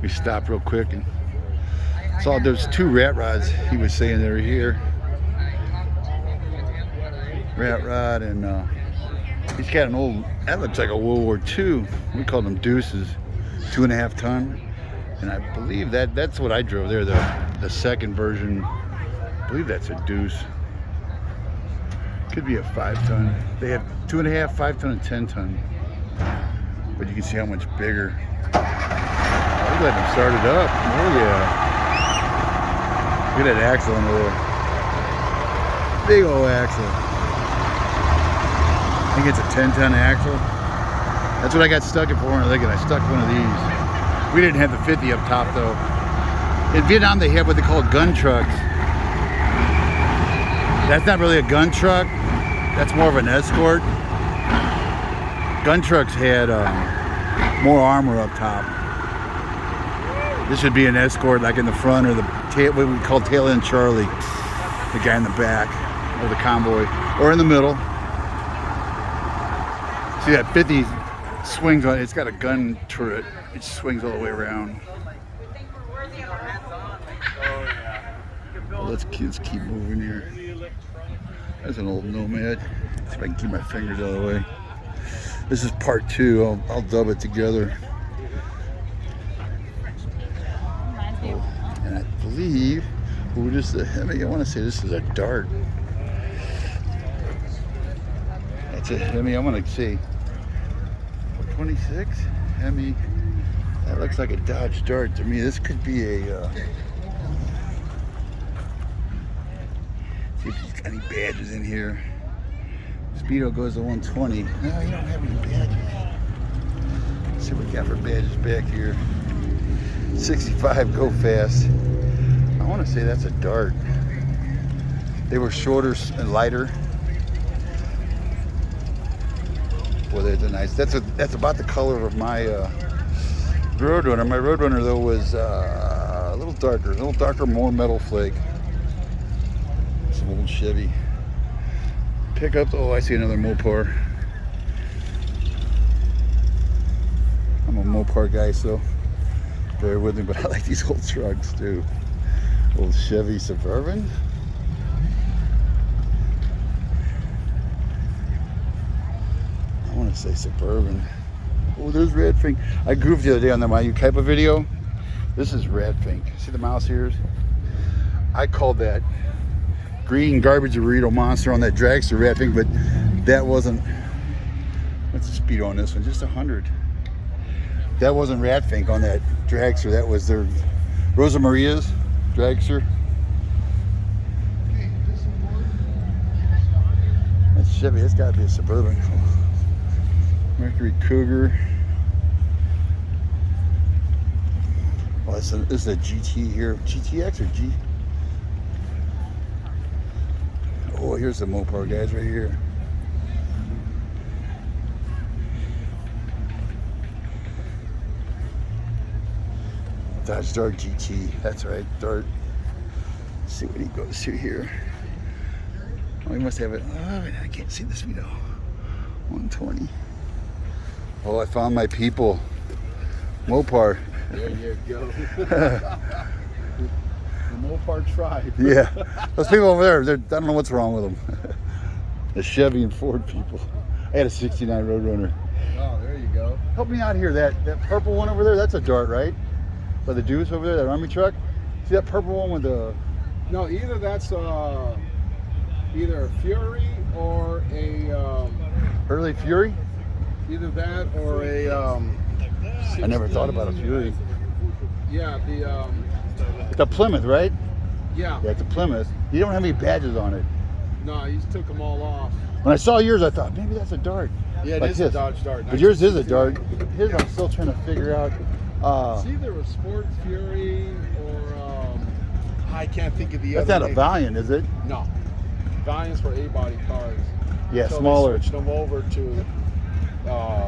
We stopped real quick and saw there's 2 rat rods he was saying they were here. Rat rod, and he's got an old, that looks like a World War II. We called them deuces, 2.5 ton. And I believe that's what I drove there, the second version. I believe that's a deuce. Could be a 5 ton. They have 2.5, 5 ton, and 10 ton. But you can see how much bigger. Oh, let him start it up. Oh yeah. Look at that axle under there. Big old axle. I think it's a 10 ton axle. That's what I got stuck it for. And I stuck one of these. We didn't have the 50 up top though. In Vietnam they have what they call gun trucks. That's not really a gun truck. That's more of an escort. Gun trucks had more armor up top. This would be an escort, like in the front, or the tail, what we call tail end Charlie, the guy in the back, or the convoy, or in the middle. See that 50 swings on it. It's got a gun turret. It swings all the way around. Well, let's keep moving here. That's an old Nomad. See if I can keep my fingers out of the way. This is part 2. I'll dub it together. And I believe we're just I want to say this is a Dart. That's a Hemi. I want to say 26 Hemi. That looks like a Dodge Dart to me. This could be a. See if he's got any badges in here. Speedo goes to 120. No, you don't have any badges. Let's see what we got for badges back here. 65 Go Fast. I want to say that's a Dart. They were shorter and lighter. Boy, that's a nice. That's about the color of my Roadrunner. My Roadrunner though was a little darker, more metal flake. Some old Chevy. Pickup. Oh, I see another Mopar. I'm a Mopar guy, so bear with me, but I like these old trucks too. Old Chevy Suburban. I want to say Suburban. Oh, there's Redfink. I goofed the other day on the My Ukaipa video. This is Redfink. See the mouse ears? I called that green garbage burrito monster on that dragster Redfink, but that wasn't. What's the speed on this one? Just 100. That wasn't Redfink on that dragster. That was their Rosa Maria's dragster. That's Chevy. That's got to be a Suburban. Mercury Cougar. Oh, this is a GT here. GTX or G? Oh, here's the Mopar guys right here. Dodge Dart GT. That's right, Dart. Let's see what he goes to here. Oh, he must have it. Oh, I can't see the speedo. 120. Oh, I found my people. Mopar. There you go. The Mopar tribe. Yeah. Those people over there, I don't know what's wrong with them. The Chevy and Ford people. I had a 69 Roadrunner. Oh, there you go. Help me out here. That purple one over there, that's a Dart, right? By the Deuce over there, that army truck. See that purple one with the... No, either that's either a Fury or a... Early Fury? Either that or a... I never thought about a Fury. Yeah, It's a Plymouth, right? yeah. Yeah, it's a Plymouth. You don't have any badges on it. No, he took them all off. When I saw yours, I thought, maybe that's a Dart. Yeah, it Like is this. a Dodge Dart. But yours is a Dart. His, I'm still trying to figure out. It's either a Sport Fury or I can't think of the That's other not a name. Valiant, is it? No. Valiant's for A-body cars. Yeah, So smaller. they switched them over to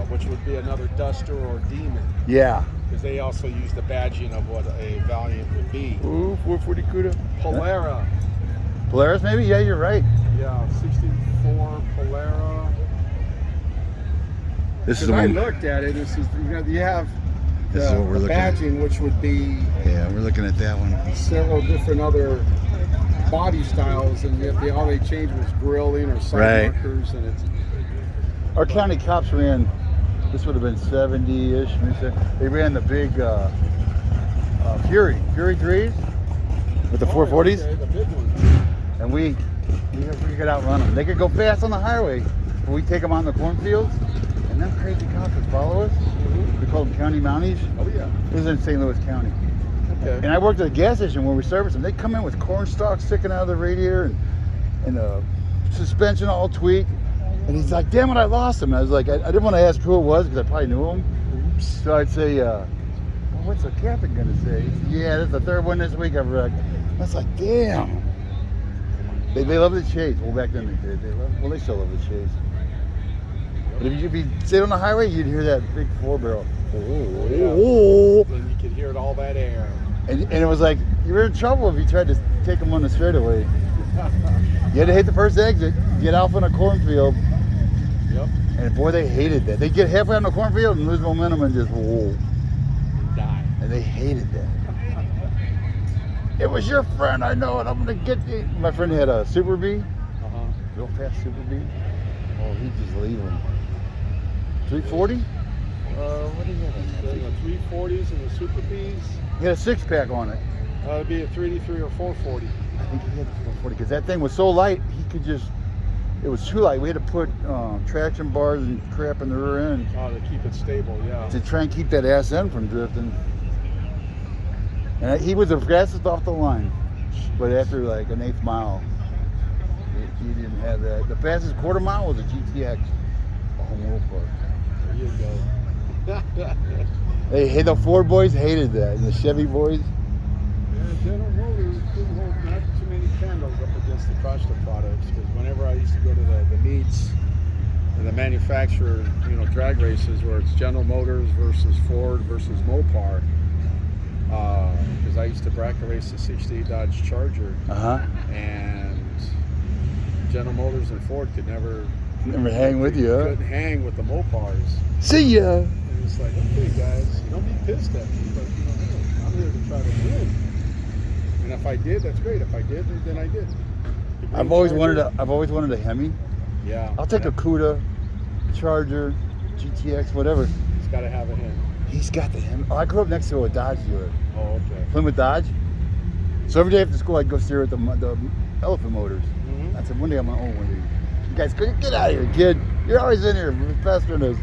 which would be another Duster or Demon, Yeah. because they also use the badging of what a Valiant would be. Ooh, 440 Cuda. Polara. Polaris, maybe? Yeah, you're right. Yeah, 64 Polara. This is Because the I one. looked at it. This is you have This is what we're the looking at. badging, which would be Yeah, we're looking at that one. several different other body styles, and yet all they changed was grilling or side Right. markers, and it's Our county cops ran, this would have been 70-ish. They ran the big Fury 3s with the 440s. okay, the big one. And we could outrun them. They could go fast on the highway, but we take them out in the cornfields, and them crazy cops would follow us. We call them county mounties. Oh yeah. This is in St. Louis County. Okay. And I worked at a gas station where we serviced them. They come in with corn stalks sticking out of the radiator and the suspension all tweaked. And he's like, damn it, I lost him. I was like, I didn't want to ask who it was because I probably knew him. Oops. So I'd say, well, what's the captain going to say? He said, yeah, that's the third one this week I've wrecked. I was like, damn. They love the chase. Well, back then they did. They still love the chase. But if you sit on the highway, you'd hear that big 4-barrel. Oh. And you could hear it all that air. And it was like, you were in trouble if you tried to take them on the straightaway. You had to hit the first exit, get off in a cornfield. Yep. And boy, they hated that. They get halfway on the cornfield and lose momentum and just whoa. Die. And they hated that. It was your friend, I know it. I'm gonna get you. My friend had a Super B, real fast Super B. Oh, he'd just leave him. 340? What do you have? The 340s and the Super Bs. He had a 6-pack on it. It'd be a 383 or 440. I think he had the 440 because that thing was so light. He could just. It was too light. We had to put traction bars and crap in the rear end To keep it stable, yeah. to try and keep that ass end from drifting. And he was the fastest off the line, but after like an 1/8 mile, he didn't have that. The fastest quarter mile was a GTX. Oh, World Park. There you go. Hey, the Ford boys hated that, and the Chevy boys. Yeah, General Motors didn't hold not too many candles up against the Chrysler products, because whenever I used to go to the meets and the manufacturer, drag races where it's General Motors versus Ford versus Mopar, because I used to bracket race the 68 Dodge Charger, and General Motors and Ford could never hang with you, huh? Couldn't hang with the Mopars. See ya. And it's like, okay, guys, don't be pissed at me, but hey, I'm here to try to win. And if I did, that's great. If I didn't, then I didn't. I've always wanted a Hemi. Yeah. I'll take a Cuda, Charger, GTX, whatever. He's got to have a Hemi. He's got the Hemi. Oh, I grew up next to a Dodge dealer. Oh, okay. Plymouth Dodge. So every day after school, I'd go stare at the elephant motors. Mm-hmm. I said, one day I'm going to own one of these. You guys, get out of here, kid. You're always in here faster than us.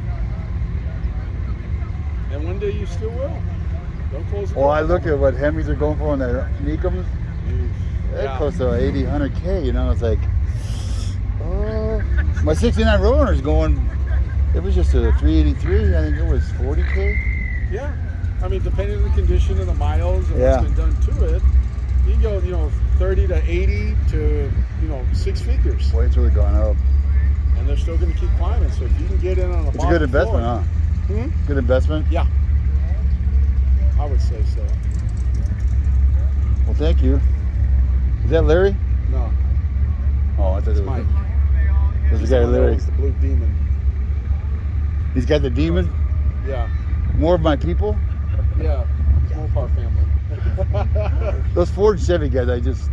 And one day you still will. Don't close the Well, door. I look at what Hemis are going for on their Nikums. They're Yeah. close to 80, 100K, It's like, oh. My 69 Roadrunner's going, it was just a 383. I think it was 40K. Yeah. I mean, depending on the condition and the miles and Yeah. what's been done to it, you can go, 30 to 80 to, 6 figures. Boy, it's really gone up. And they're still going to keep climbing. So if you can get in on a It's a good investment, huh? Good investment? Yeah. I would say so. Well, thank you. Is that Larry? No, Oh, I thought it's it was Mike. There's the guy Someone Larry. owns the Blue Demon. He's got the demon. Yeah. More of my people. Yeah. Mopar family. Those Ford and Chevy guys, I just.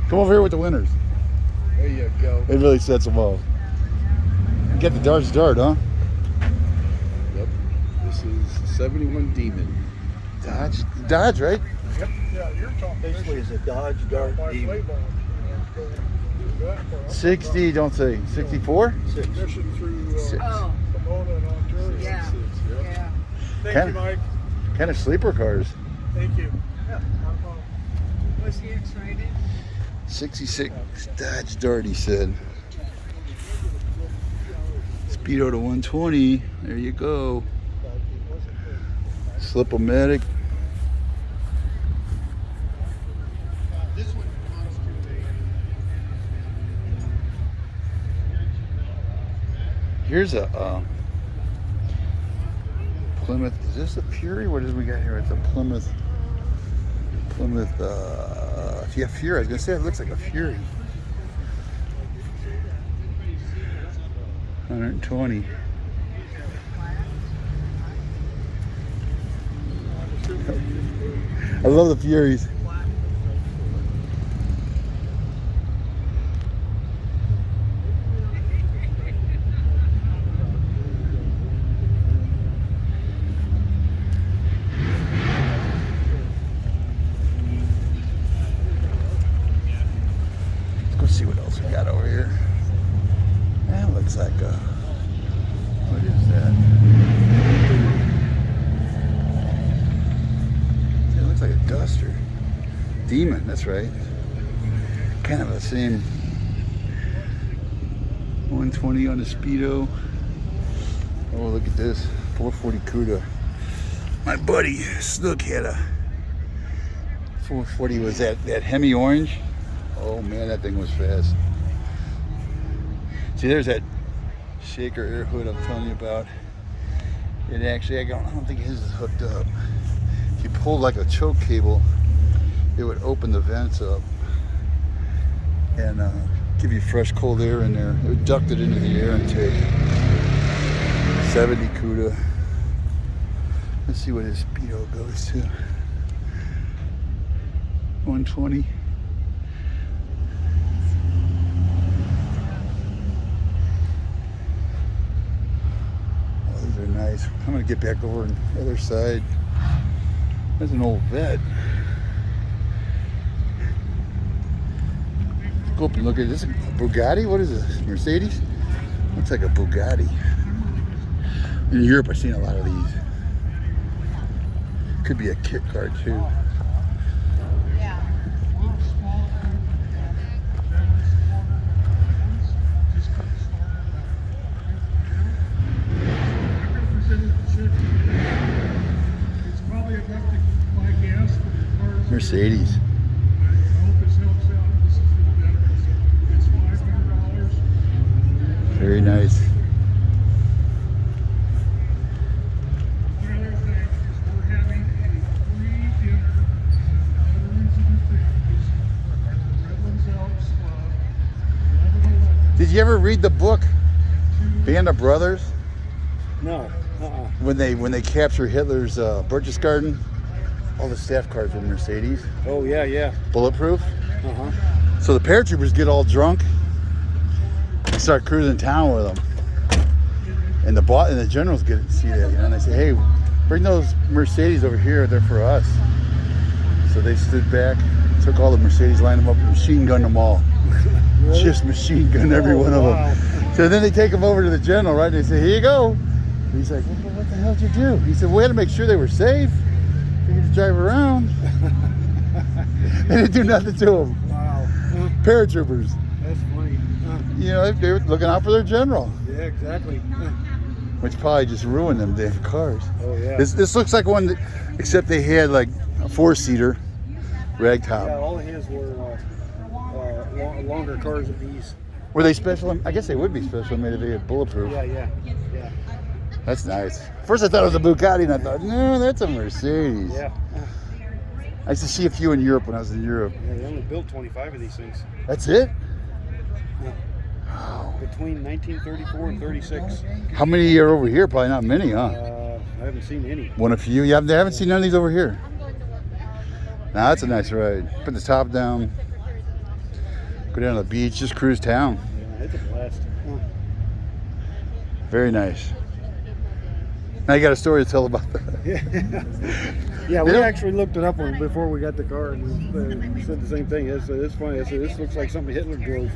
Come over here with the winners. There you go. It really sets them off. You get the Dodge Dart, huh? Yep. This is 71 Demon. Dodge, right? Yep. Yeah, you're talking. Basically, it's a Dodge Dart Demon. 60, don't say. 64? Mission through Six. Pomona and Ontario. Yeah. Yep. Yeah. Thank Kind you, of- Mike. Kind of sleeper cars. Thank you. Was he excited? 66 Dodge Dart, he said. Speedo to 120. There you go. Slip-o-matic. Here's a Plymouth. Is this a Fury? What did we got here? It's a Plymouth. Yeah, Fury. I was gonna say it looks like a Fury. 120. I love the Furies. Let's go see what else we got over here. That looks like a, what is that? It looks like a Duster. Demon, that's right. Kind of the same. 120 on the Speedo. Oh, look at this. 440 CUDA. My buddy Snook had a 440. Was that Hemi orange? Oh man, that thing was fast. See, there's that shaker air hood I'm telling you about. It actually, I don't think his is hooked up. If you pulled like a choke cable, it would open the vents up and give you fresh cold air in there. It would duct it into the air intake. 70 CUDA. Let's see what his Speedo goes to. 120. Oh, these are nice. I'm gonna get back over on the other side. There's an old vet. Go up and look at this. A Bugatti? What is this? Mercedes? Looks like a Bugatti. In Europe, I've seen a lot of these. Could be a kit car too. Mercedes. Very nice. Did you ever read the book Band of Brothers? No. When they capture Hitler's Berchtesgaden, all the staff cars were Mercedes. Oh, yeah. Bulletproof. Uh-huh. So the paratroopers get all drunk and start cruising town with them. And the generals get to see that, and they say, hey, bring those Mercedes over here, they're for us. So they stood back, took all the Mercedes, lined them up, and machine gunned them all. Really? Just machine gun every one of them. So then they take them over to the general, right? And they say, here you go. And he's like, well, what the hell did you do? He said, we had to make sure they were safe. They could just drive around. They didn't do nothing to them. Wow. Paratroopers. That's funny. You know, they were looking out for their general. Yeah, exactly. Which probably just ruined them damn cars. Oh, yeah. This looks like one, except they had like a 4-seater ragtop. Yeah, all of his were longer cars than these. Were they special? I guess they would be special made if they had bulletproof. Yeah. That's nice. First I thought it was a Bugatti, and I thought, no, that's a Mercedes. Yeah. I used to see a few in Europe when I was in Europe. Yeah, they only built 25 of these things. That's it? Yeah. Wow. Between 1934 and 36. How many are over here? Probably not many, huh? I haven't seen any. One a few. Yeah, I haven't seen none of these over here. Now that's a nice ride. Put the top down. Go down to the beach. Just cruise town. Yeah, it's a blast. Very nice. Now you got a story to tell about that. Yeah, we You know- actually looked it up before we got the car, and we said the same thing. It's funny. I said, this looks like something Hitler drove.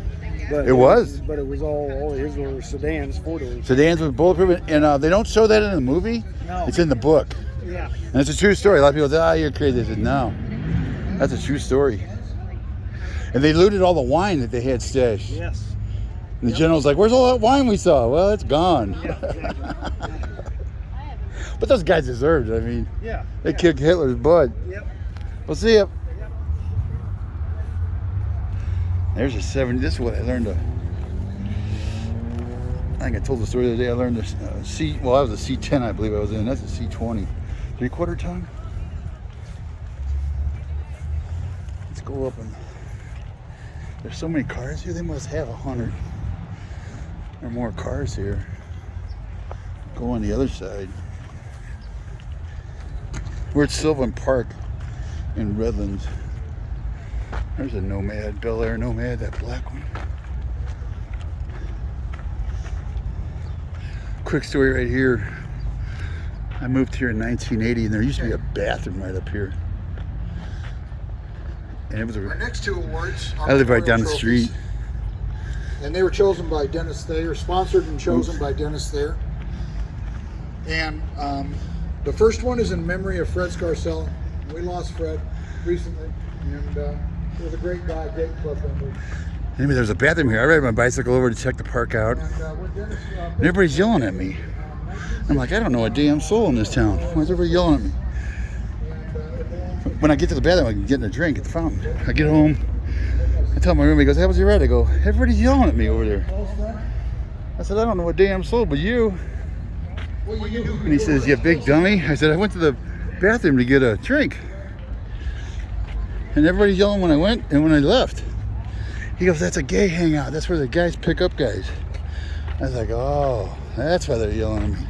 But It was. But it was all his were sedans, 4-doors. Sedans with bulletproof, and they don't show that in the movie. No. It's in the book, Yeah. and it's a true story. A lot of people say, you're crazy. I said, no, that's a true story. And they looted all the wine that they had stashed. Yes. And the general's like, where's all that wine we saw? Well, it's gone. Yeah, exactly. But those guys deserved it. I mean, Yeah. they kicked Hitler's butt. Yep. We'll see ya. There's a 70. This is what I learned. I think I told the story the other day. I learned this well, that was a C10, I believe I was in. That's a C20. 3/4 ton. Let's go up and. There's so many cars here. They must have 100 or more cars here. Go on the other side. We're at Sylvan Park in Redlands. There's a Nomad, Bel Air Nomad, that black one. Quick story right here. I moved here in 1980 and there used to be a bathroom right up here. And it was Our next two awards are I live right down the memorial trophies, street. and they were chosen by Dennis Thayer, sponsored and chosen by Dennis Thayer. And the first one is in memory of Fred Scarcella. We lost Fred recently, and he was a great guy, great club member. Anyway, there's a bathroom here. I ride my bicycle over to check the park out. And when Dennis, And everybody's yelling at me. I'm like, I don't know a damn soul in this town. Why is everybody yelling at me? When I get to the bathroom, I can get a drink at the fountain. I get home, I tell my roommate, he goes, how was your ride? I go, everybody's yelling at me over there. I said, I don't know a damn soul but you. And he says, you big dummy. I said, I went to the bathroom to get a drink. And everybody's yelling when I went and when I left. He goes, that's a gay hangout. That's where the guys pick up guys. I was like, oh, that's why they're yelling at me.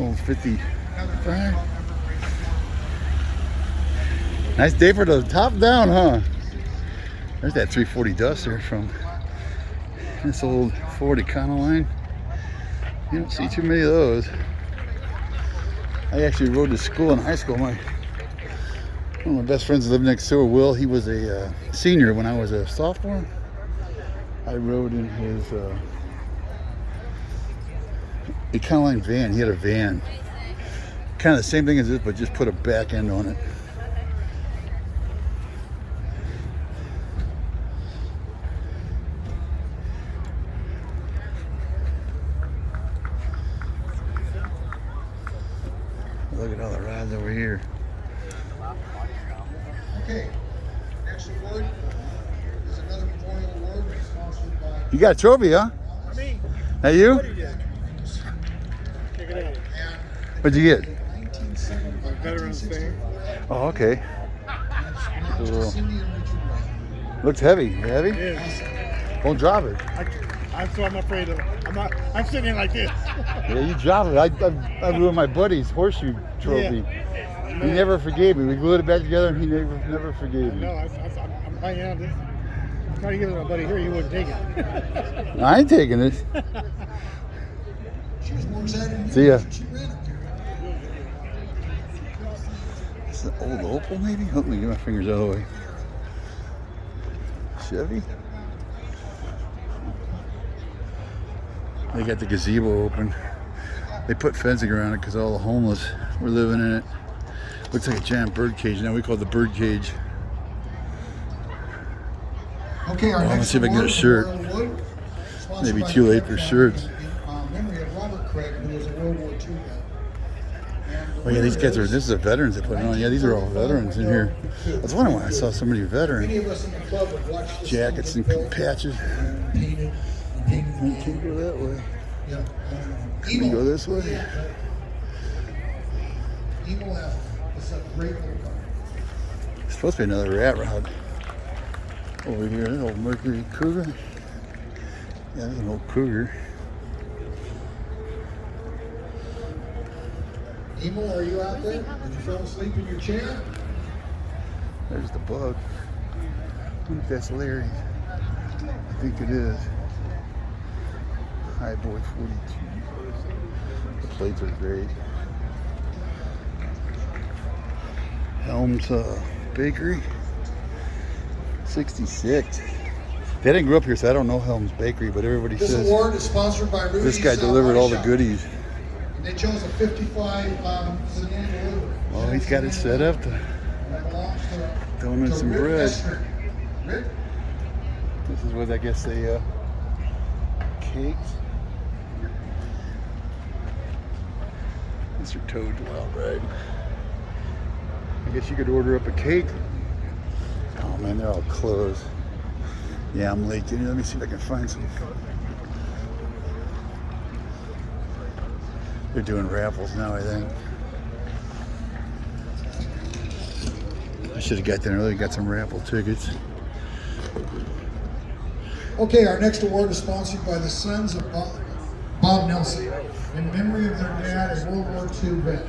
Oh, 55. Nice day for the top down, huh? There's that 340 Duster from this old Ford Econoline. You don't see too many of those. I actually rode to school in high school. One of my best friends lived next door, Will. He was a senior when I was a sophomore. I rode in his Econoline van. He had a van. Kind of the same thing as this, but just put a back end on it. Look at all the rides over here. Okay, next award is another memorial award sponsored by. You got a trophy, huh? Me. That you? Check it out. What'd you get? Veterans Day. Oh, okay. Cool. Looks heavy. Heavy? Yeah. Don't drop it. I'm afraid of. I'm sitting here like this. Yeah, you drop it. I ruined my buddy's horseshoe trophy. He never forgave me. We glued it back together, and he never forgave me. No, I'm hanging out this. I'm trying to give it to my buddy here. He wouldn't take it. I ain't taking it. She was more excited. See ya. She ran up there. It's an old Opel, maybe? Let me get my fingers out of the way. Chevy? They got the gazebo open. They put fencing around it because all the homeless were living in it. Looks like a giant bird cage. Now we call it the bird cage. Okay, our Well, next let's see if I can get a award, shirt. Memorial Award, sponsored Maybe by too late Craig for County shirts. in memory of Robert Craig, who was a World War II vet. And Oh yeah, these guys are, this is the veterans they put on. Yeah, these are all veterans in here. I was wondering why I saw so many Many veteran of us in the club have watched this jackets and film patches. and painted We can't go that way. Yeah. Can we go this way? Evil F. It's a great little car. It's supposed to be another rat rod. Over here, an old Mercury Cougar. Yeah, there's an old Cougar. Emo, are you out there? Did you fall asleep in your chair? There's the Bug. I wonder if that's Larry. I think it is. High Boy 42. The plates are great. Helms Bakery. 66. They didn't grow up here, so I don't know Helms Bakery, but everybody This says award is sponsored by Rudy's. this guy delivered all the goodies. And they chose a 55 sedan delivery. Oh, he's got it set up to That belongs to donuts and Rick bread. Esther. Rick? This is what I guess they cakes. Mr. Toad's Wild Ride. I guess you could order up a cake. Oh man, they're all closed. Yeah, I'm late. Let me see if I can find some. They're doing raffles now, I think. I should have got there early, got some raffle tickets. Okay, our next award is sponsored by the Sons of Bob Nelson, in memory of their dad, a World War II vet.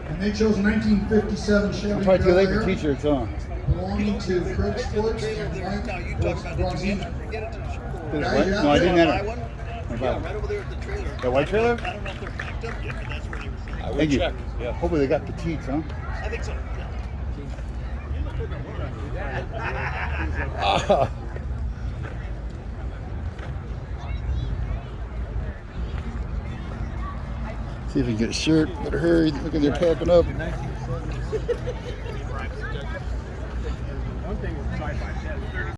And they chose a 1957 Chevy Probably too late for Bel Air t-shirts, huh? belonging to Craig Schwartz and Mike Bronzino. No, I didn't have it. Yeah, right over there at the trailer. The white trailer? I don't know if they're packed up yet, but that's where they were. I would Thank you. check. Yeah. Hopefully they got petites, huh? I think so. See if we can get a shirt. Better hurry. Look at they're packing up. One thing with sci-fi,